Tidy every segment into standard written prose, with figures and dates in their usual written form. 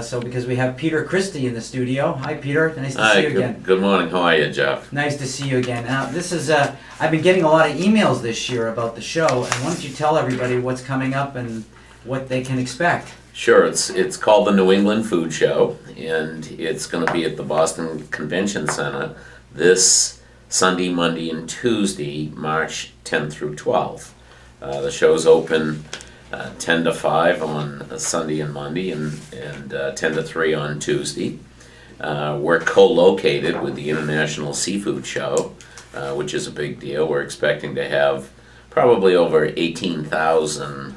So because we have Peter Christie in the studio. Hi, Peter. Nice to see you again. Good morning. How are you, Jeff? Nice to see you again. Now, this is I've been getting a lot of emails this year about the show, and why don't you tell everybody what's coming up and what they can expect? Sure. It's called the New England Food Show, and it's going to be at the Boston Convention Center this Sunday, Monday, and Tuesday, March 10th through 12th. The show's open 10 to 5 on Sunday and Monday, and 10 to 3 on Tuesday. We're co-located with the International Seafood Show, which is a big deal. We're expecting to have probably over 18,000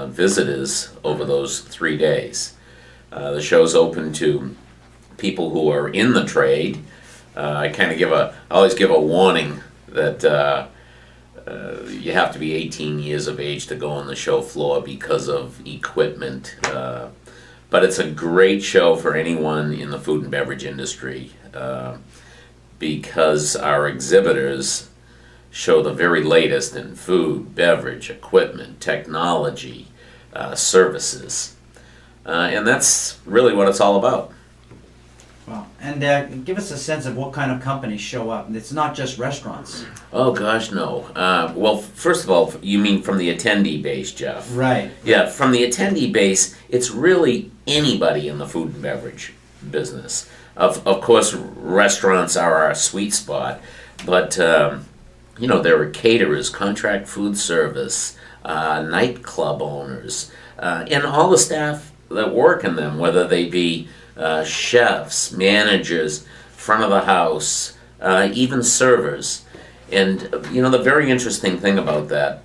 visitors over those 3 days. The show's open to people who are in the trade. I always give a warning that you have to be 18 years of age to go on the show floor because of equipment. But it's a great show for anyone in the food and beverage industry because our exhibitors show the very latest in food, beverage, equipment, technology, services. And that's really what it's all about. Wow. And give us a sense of what kind of companies show up. It's not just restaurants. Oh, gosh, no. Well, first of all, you mean from the attendee base, Jeff? Right. Yeah, from the attendee base, it's really anybody in the food and beverage business. Of course, restaurants are our sweet spot, but, there are caterers, contract food service, nightclub owners, and all the staff that work in them, whether they be chefs, managers, front of the house, even servers. And, the very interesting thing about that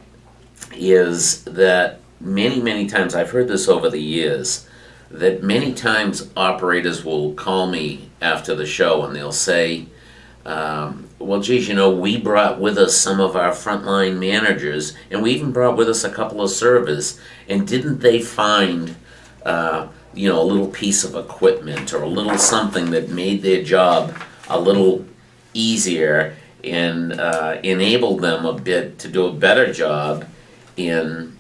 is that many times, I've heard this over the years, that many times operators will call me after the show and they'll say, well, geez, we brought with us some of our frontline managers, and we even brought with us a couple of servers, and didn't they find a little piece of equipment or a little something that made their job a little easier and enabled them a bit to do a better job in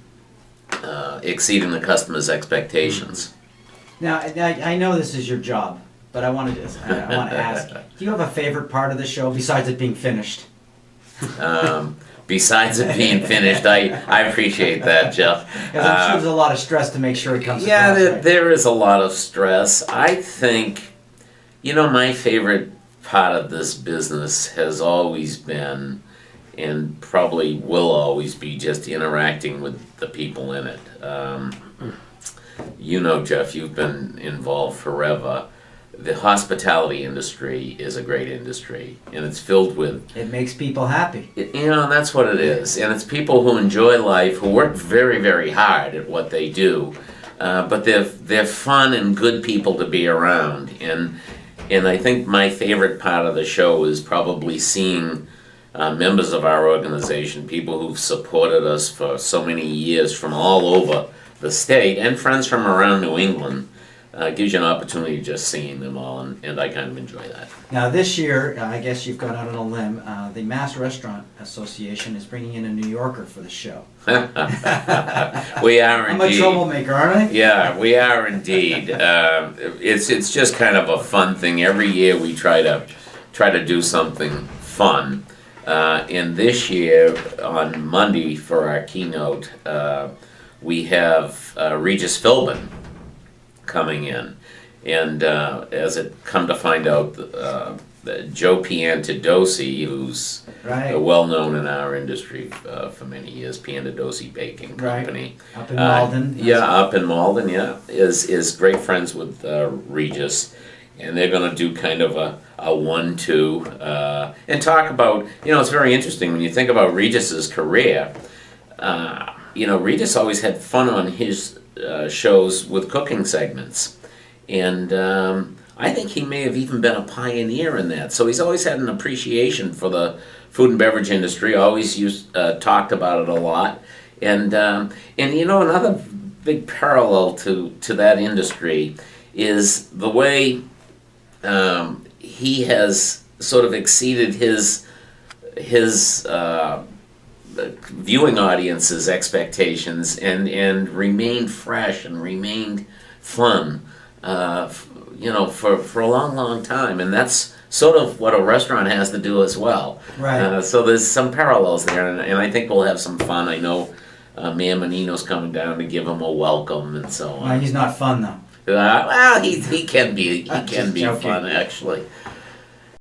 exceeding the customer's expectations. Now, I know this is your job, but I want to ask, do you have a favorite part of the show besides it being finished? Besides it being finished, I appreciate that, Jeff. Because I'm sure there's a lot of stress to make sure it comes yeah, across. Right? There is a lot of stress. I think, my favorite part of this business has always been, and probably will always be, just interacting with the people in it. Jeff, you've been involved forever. The hospitality industry is a great industry, and it's filled with... It makes people happy. That's what it is. And it's people who enjoy life, who work very, very hard at what they do, but they're fun and good people to be around. And I think my favorite part of the show is probably seeing members of our organization, people who've supported us for so many years from all over the state, and friends from around New England. Gives you an opportunity just seeing them all, and I kind of enjoy that. Now this year, I guess you've gone out on a limb, the Mass Restaurant Association is bringing in a New Yorker for the show. We are indeed. I'm a troublemaker, aren't I? Yeah, we are indeed. It's just kind of a fun thing. Every year we try to do something fun. And this year, on Monday for our keynote, we have Regis Philbin coming in, and as it come to find out, Joe Piantadosi, who's well known in our industry for many years, Piantadosi Baking Company, up in Malden. Up in Malden, is great friends with Regis, and they're going to do kind of a 1-2 and talk about. It's very interesting when you think about Regis's career. Regis always had fun on his shows with cooking segments, and I think he may have even been a pioneer in that. So he's always had an appreciation for the food and beverage industry. Always talked about it a lot, and another big parallel to that industry is the way he has sort of exceeded his viewing audience's expectations and remained fresh and remained fun for a long, long time, and that's sort of what a restaurant has to do as well. Right. So there's some parallels there, and I think we'll have some fun. I know Mayor Menino's coming down to give him a welcome and so on. He's not fun though. Well, he can be I'm can just be joking. fun actually.